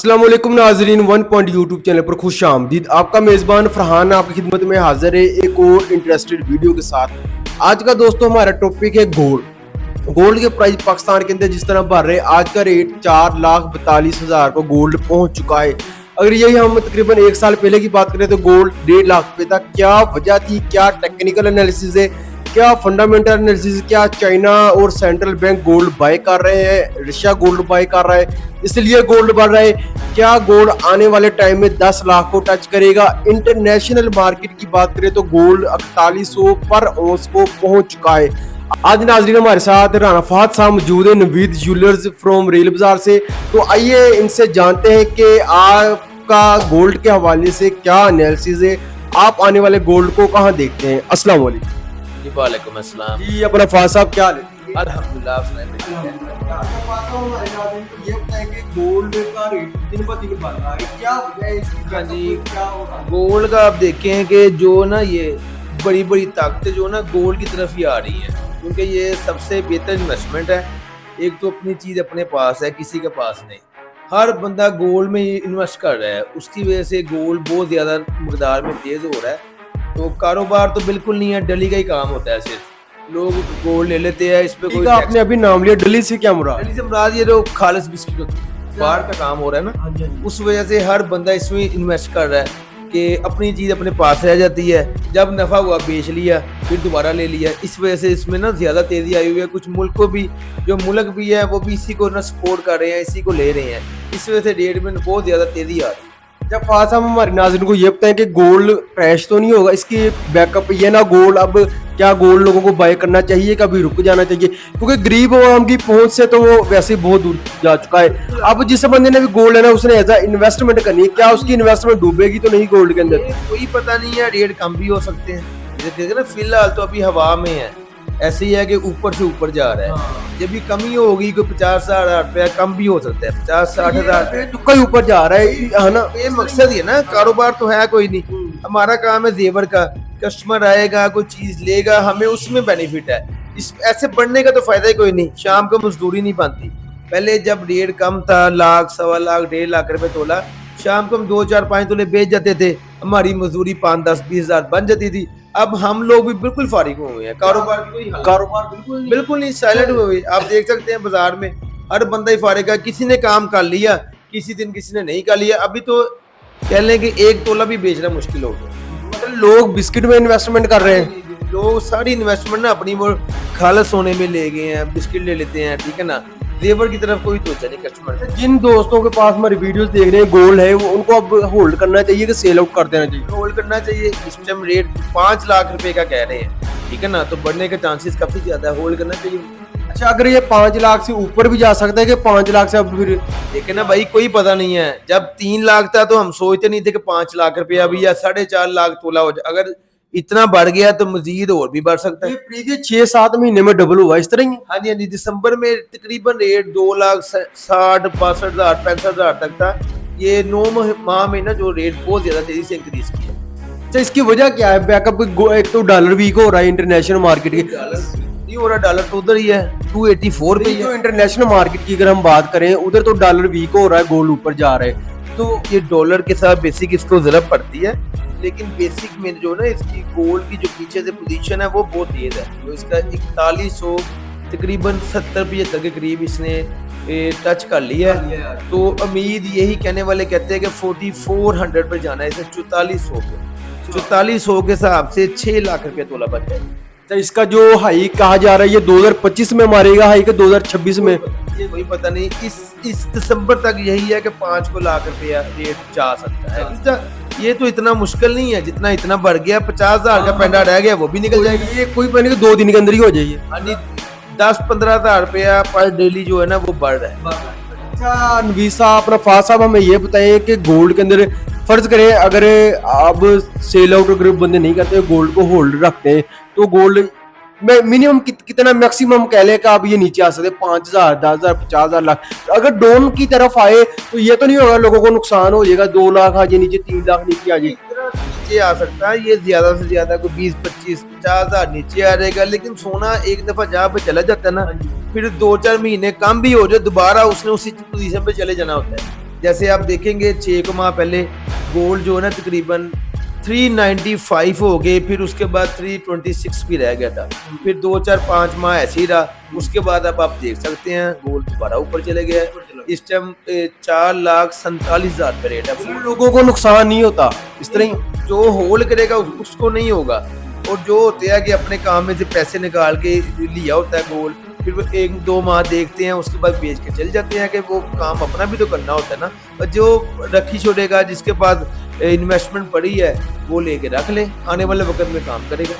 अस्सलाम वालेकुम नाजरीन, वन पॉइंट यूट्यूब चैनल पर खुश आमदीद। आपका मेज़बान फरहान आपकी खिदमत में हाजिर है एक और इंटरेस्टेड वीडियो के साथ। आज का दोस्तों हमारा टॉपिक है गोल्ड। गोल्ड के प्राइस पाकिस्तान के अंदर जिस तरह बढ़ रहे हैं, आज का रेट 4,42,000 को गोल्ड पहुंच चुका है। अगर यही हम तकरीबन एक साल पहले की बात करें तो गोल्ड 1.5 लाख रुपए था। क्या वजह थी, क्या टेक्निकल एनालिसिस है, क्या फंडामेंटल एनालिसिस, क्या चाइना और सेंट्रल बैंक गोल्ड बाय कर रहे हैं, रशिया गोल्ड बाय कर रहा है इसलिए गोल्ड बढ़ रहा है, क्या गोल्ड आने वाले टाइम में 10 लाख को टच करेगा। इंटरनेशनल मार्केट की बात करें तो गोल्ड 4800 पर औंस को पहुंच चुका है। आज नाजरीन हमारे साथ राना फहद साहब मौजूद है नवीद ज्वेलर्स फ्रॉम रेल बाजार से। तो आइए इनसे जानते हैं कि आपका गोल्ड के हवाले से क्या एनालिसिस है, आप आने वाले गोल्ड को कहां देखते हैं। अस्सलाम वालेकुम जी, वालेकुम अस्सलाम। जी। अपना फहद साहब क्या हाल है? अल्हम्दुलिल्लाह, आप सुनाइए। गोल्ड का रेट दिन ब दिन बढ़ रहा है, क्या वजह है इसकी? हाँ जी, क्या हो रहा है? गोल्ड का आप देखें कि जो ना ये बड़ी बड़ी ताकतें जो ना गोल्ड की तरफ ही आ रही हैं, क्योंकि ये सबसे बेहतर इन्वेस्टमेंट है। एक तो अपनी चीज़ अपने पास है, किसी के पास नहीं। हर बंदा गोल्ड में इन्वेस्ट कर रहा है, उसकी वजह से गोल्ड बहुत ज़्यादा मकदार में तेज़ हो रहा है। तो कारोबार तो बिल्कुल नहीं है, डली का ही काम होता है। सिर्फ लोग गोल्ड ले लेते हैं, इस पे कोई आपने अभी नाम लिया डली से, क्या मुराद? डली से मुराद ये जो खालिस बिस्किट होती है, बाहर का काम हो रहा है ना, उस वजह से हर बंदा इसमें इन्वेस्ट कर रहा है कि अपनी चीज़ अपने पास रह जाती है। जब नफ़ा हुआ बेच लिया, फिर दोबारा ले लिया। इस वजह से इसमें ना ज़्यादा तेज़ी आई हुई है। कुछ मुल्कों भी, जो मुल्क भी है वो भी इसी को ना सपोर्ट कर रहे हैं, इसी को ले रहे हैं। इस वजह से रेट में बहुत ज़्यादा तेज़ी आ रही है। जब फहद साहब हमारे नाज़रीन को ये बताएं कि गोल्ड क्रैश तो नहीं होगा, इसकी बैकअप ये ना गोल्ड, अब क्या गोल्ड लोगों को बाय करना चाहिए, कभी रुक जाना चाहिए? क्योंकि गरीब आवाम की पहुंच से तो वो वैसे ही बहुत दूर जा चुका है। अब जिस बंदे ने भी गोल्ड लेना उसने एज इन्वेस्टमेंट करनी है, क्या उसकी इन्वेस्टमेंट डूबेगी तो नहीं गोल्ड के अंदर? कोई पता नहीं है, रेट कम भी हो सकते हैं। जैसे ना फिलहाल तो अभी हवा में है, ऐसे ही है कि ऊपर से ऊपर जा रहा है। जब भी कमी होगी कोई 50,000 रुपया कम भी हो सकता है, 50-60,000 रुपया ही ऊपर जा रहा है ना। ये मकसद ही है ना, कारोबार तो है कोई नहीं। हमारा काम है जेवर का, कस्टमर आएगा कोई चीज लेगा, हमें उसमें बेनिफिट है। इस ऐसे बढ़ने का तो फायदा ही कोई नहीं। शाम को मजदूरी नहीं बनती। पहले जब रेट कम था, लाख, सवा लाख, 1.5 लाख रुपए तोला, शाम को हम 2-4-5 तोले बेच जाते थे, हमारी मजदूरी 5-10-20,000 बन जाती थी। अब हम लोग भी बिल्कुल फारिग हुए हैं, कारोबार बिल्कुल नहीं, साइलेंट हुए हुए। आप देख सकते हैं बाजार में हर बंदा ही फारिग है। किसी ने काम कर लिया, किसी दिन किसी ने नहीं कर लिया। अभी तो कह लें कि 1 तोला भी बेचना मुश्किल हो गया। मतलब लोग बिस्किट में इन्वेस्टमेंट कर रहे हैं। लोग सारी इन्वेस्टमेंट ना अपनी वो खालस होने में ले गए हैं, बिस्किट ले लेते हैं, ठीक है ना। जेवर की तरफ कोई सोचा नहीं कस्टमर। जिन दोस्तों के पास हमारी वीडियोस देख रहे हैं गोल्ड है, वो उनको अब होल्ड करना चाहिए कि सेल आउट कर देना चाहिए? होल्ड करना चाहिए। इस टाइम रेट 5 लाख रुपए का कह रहे हैं, ठीक है ना, तो बढ़ने के चांसेस काफी ज्यादा है। होल्ड करना चाहिए। अच्छा, अगर ये 5 लाख से ऊपर भी जा सकता है कि 5 लाख से अब फिर? देखिए ना भाई, कोई पता नहीं है। जब 3 लाख था तो हम सोचते नहीं थे कि 5 लाख रुपया अभी या 4.5 लाख तोला हो जाए। अगर इतना बढ़ गया तो मजीद और भी बढ़ सकता है। प्रीवियस 6-7 महीने में डबल हुआ इस तरह ही? हाँ जी, हाँ जी। दिसंबर में तकरीबन रेट 2,60,000, 62,000, 65,000 तक था। ये 9 माह में ना जो रेट बहुत ज्यादा तेजी से इंक्रीज किया। अच्छा, इसकी वजह क्या है? बैकअप एक तो डॉलर वीक हो रहा है इंटरनेशनल मार्केट के। नहीं हो रहा, डॉलर तो उधर ही है, 284 पे ही है। इंटरनेशनल मार्केट की अगर हम बात करें, उधर तो डॉलर वीक हो रहा है, गोल्ड ऊपर जा रहा है। तो ये डॉलर के साथ बेसिक इसको जरूरत पड़ती है, लेकिन बेसिक में जो ना इसकी गोल्ड की जो पीछे से पोजीशन है वो बहुत तेज है। जो इसका 4100 तकरीबन 70-75 के करीब इसने टच कर लिया है। तो उम्मीद यही कहने वाले कहते हैं कि 4400 पे जाना है, इसे 4400 पे। 4400 के हिसाब से 6 लाख रुपया तोला बन जाएगा। तो इसका जो हाई कहा जा रहा है, ये 2025 में मारेगा हाई के 2026 में? ये कोई पता नहीं। इस दिसंबर तक यही है कि 5 लाख रुपया रेट जा सकता है। ये तो इतना मुश्किल नहीं है, जितना इतना बढ़ गया। 50,000 का पेंडा रह गया, वो भी निकल जाएगा। ये कोई पता नहीं, 2 दिन के अंदर ही हो जाइए। 10-15,000 रुपया पर डेली जो है ना वो बढ़ रहा है। अच्छा नवीद साहब, अपना फहद साहब हमें ये बताएं कि गोल्ड के अंदर फर्ज करें अगर आप सेल आउट अगर बंदे नहीं करते, गोल्ड को होल्ड रखते हैं, तो गोल्ड में मिनिमम कितना मैक्सिमम कह लें कि आप ये नीचे आ सकते हैं? 5,000, 10,000, 50,000 लाख। अगर डाउन की तरफ आए तो ये तो नहीं होगा लोगों को नुकसान हो जाएगा, 2 लाख आ जाए नीचे, 3 लाख नीचे आ जाए? नीचे आ सकता है ये, ज्यादा से ज्यादा कोई 20-25-50,000 नीचे आ जाएगा। लेकिन सोना एक दफा जहाँ पे चला जाता है ना, फिर 2-4 महीने कम भी हो जाए, दोबारा उसने उसी पोजीशन पे चले जाना होता है। जैसे आप देखेंगे 6 माह पहले गोल्ड जो है ना तकरीबन 395 हो गए, फिर उसके बाद 326 भी रह गया था, फिर 2-4-5 माह ऐसे ही रहा। उसके बाद अब आप देख सकते हैं गोल्ड दोबारा ऊपर चले गया है। इस टाइम 4,47,000 पे रेट है। उन लोगों को नुकसान नहीं होता इस तरह ही। जो होल्ड करेगा उसको नहीं होगा, और जो होते हैं कि अपने काम में से पैसे निकाल के लिया होता है गोल्ड, फिर वो 1-2 माह देखते हैं, उसके बाद बेच के चले जाते हैं कि वो काम अपना भी तो करना होता है ना। और जो रखी छोड़ेगा, जिसके पास इन्वेस्टमेंट पड़ी है, वो लेके रख ले, आने वाले वक्त में काम करेगा।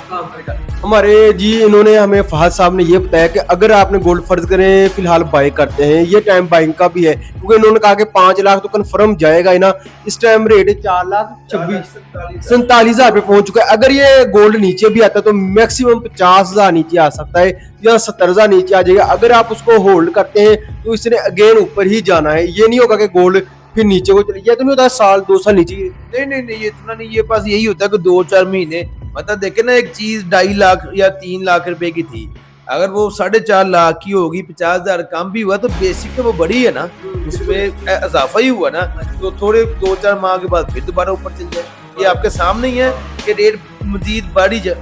हमारे जी इन्होंने हमें फहद साहब ने ये बताया कि अगर आपने गोल्ड फर्ज करें फिलहाल बाई करते हैं, ये टाइम बाइंग का भी है, क्योंकि इन्होंने कहा कि 5 लाख तो कंफर्म जाएगा ही ना। इस टाइम रेट 4,47,000 पे पहुंच चुका है। अगर ये गोल्ड नीचे भी आता है तो मैक्सिमम 50,000 नीचे आ सकता है या 70,000 नीचे आ जाएगा। अगर आप उसको होल्ड करते हैं तो इसने अगेन ऊपर ही जाना है। ये नहीं होगा कि गोल्ड फिर नीचे को चले, ये तो नहीं होता 1-2 साल नीचे। नहीं, ये इतना नहीं, ये पास यही होता है कि 2-4 महीने, मतलब देखे ना, एक चीज 2.5 लाख या 3 लाख रुपए की थी, अगर वो 4.5 लाख की होगी, 50,000 कम भी हुआ तो बेसिक तो वो बढ़ी है ना, उसमें इजाफा ही हुआ ना, तो थोड़े 2-4 माह के बाद फिर दोबारा ऊपर चल जाए। ये आपके सामने ही है कि रेट मजीद बढ़ी जा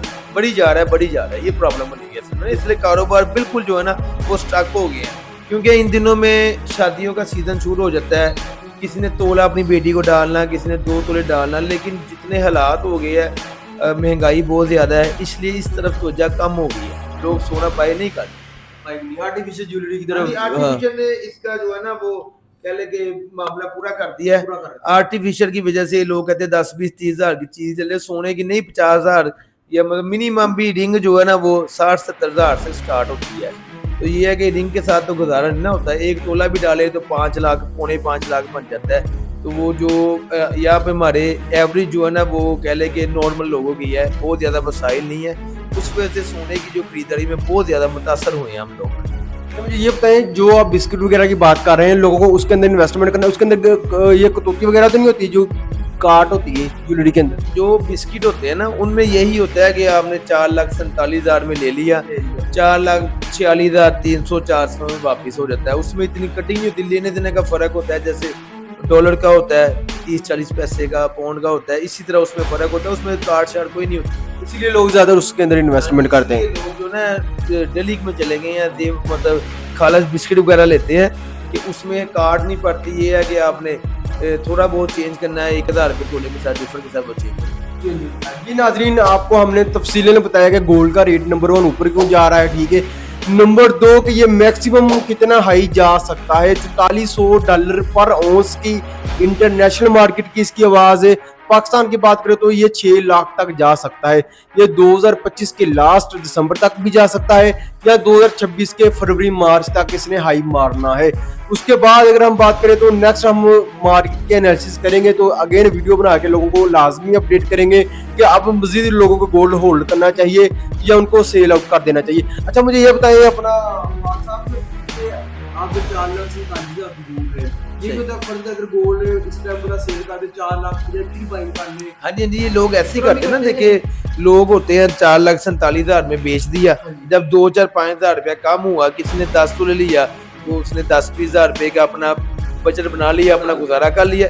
रहा है, ये प्रॉब्लम बनी है। इसलिए कारोबार बिल्कुल जो है ना वो स्टक हो गए हैं, क्योंकि इन दिनों में शादियों का सीजन शुरू हो जाता है। किसी ने तोला अपनी बेटी को डालना, किसी ने 2 तोले डालना, लेकिन जितने हालात हो गए हैं, महंगाई बहुत ज्यादा है, इसलिए इस तरफ तवज्जो कम हो गई है, लोग सोना बाय नहीं करते। आर्टिफिशियल ज्वेलरी की तरफ आर्टिफिशियल ने इसका जो है ना वो कह ले के मामला पूरा कर दिया है। आर्टिफिशियल की वजह से लोग कहते हैं 10-20-30 हजार की चीज ले, सोने की नहीं 50,000, या मतलब मिनिमम भी रिंग जो है ना वो 60-70 हजार से स्टार्ट होती है। तो ये है कि रिंग के साथ तो गुजारा नहीं ना होता है। 1 तोला भी डाले तो 5 लाख, 4.5 लाख बन जाता है। तो वो जो यहाँ पे हमारे एवरेज जो है ना वो कह ले कि नॉर्मल लोगों की है, बहुत ज्यादा मसाइल नहीं है, उस वजह से सोने की जो खरीदारी में बहुत ज्यादा मुतासर हुए हैं हम लोग। तो मुझे ये बताएं, जो आप बिस्किट वगैरह की बात कर रहे हैं, लोगों को उसके अंदर इन्वेस्टमेंट करना है, उसके अंदर ये कटौती वगैरह तो नहीं होती जो काट होती है ज्वेलरी के अंदर? जो बिस्किट होते हैं ना उनमें यही होता है कि आपने 4,47,000 में ले लिया, 4,46,300-400 में वापिस हो जाता है। उसमें इतनी कटिंग नहीं होती, लेने देने का फर्क होता है। जैसे डॉलर का होता है 30-40 पैसे का, पाउंड का होता है, इसी तरह उसमें फर्क होता है, उसमें काट शाट कोई नहीं होती। इसीलिए लोग ज्यादा उसके अंदर इन्वेस्टमेंट करते हैं। लोग जो ना दिल्ली में चले गए हैं, मतलब खालस बिस्किट वगैरह लेते हैं कि उसमें काट नहीं पड़ती। ये है कि आपने थोड़ा बहुत चेंज करना है, 1,000 रुपये तोले के साथ, डिफर के साथ वो चेंज। जी नाजरीन, आपको हमने तफसीलन बताया कि गोल्ड का रेट नंबर 1 ऊपर क्यों जा रहा है, ठीक है। नंबर 2 कि ये मैक्सिमम कितना हाई जा सकता है, $4,400 पर औंस की इंटरनेशनल मार्केट की इसकी आवाज है। पाकिस्तान की बात करें तो ये 6 लाख तक जा सकता है। ये 2025 के लास्ट दिसंबर तक भी जा सकता है या 2026 के फरवरी मार्च तक इसने हाई मारना है। उसके बाद अगर हम बात करें तो नेक्स्ट हम मार्केट के एनालिसिस करेंगे, तो अगेन वीडियो बना के लोगों को लाजमी अपडेट करेंगे कि अब मजीद लोगों को गोल्ड होल्ड करना चाहिए या उनको सेल आउट कर देना चाहिए। अच्छा मुझे ये बताइए अपना आप 4,47,000 गोल्ड है, ये अगर गोल्ड इस टाइम पूरा सेल कर दे 4 लाख की बाइंग कर ले। हाँ जी, ये लोग ऐसे ही करते हैं ना। देखिए लोग होते हैं 4,47,000 में बेच दिया, जब 2-4-5 हजार रुपया कम हुआ, किसी ने 10 तोले लिया तो उसने 10-20 हजार रुपये का अपना बजट बना लिया, अपना गुजारा कर लिया।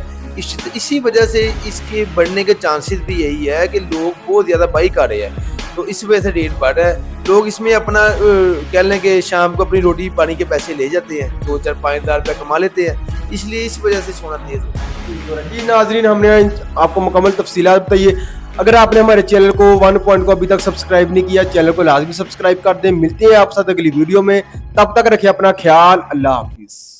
इसी वजह से इसके बढ़ने के चांसेस भी यही है कि लोग बहुत ज्यादा बाई कर रहे हैं, तो इस वजह से रेट बढ़ रहा है। लोग इसमें अपना कह लें कि शाम को अपनी रोटी पानी के पैसे ले जाते हैं, 2-4-5 हजार रुपया कमा लेते हैं, इसलिए इस वजह से सोना तेज होता है। जी नाजरीन, हमने आपको मुकम्मल तफसीलात बताइए। अगर आपने हमारे चैनल को 1 पॉइंट को अभी तक सब्सक्राइब नहीं किया, चैनल को लाजमी सब्सक्राइब कर दें। मिलते हैं आप साथ अगली वीडियो में, तब तक रखिए अपना ख्याल। अल्लाह हाफिज।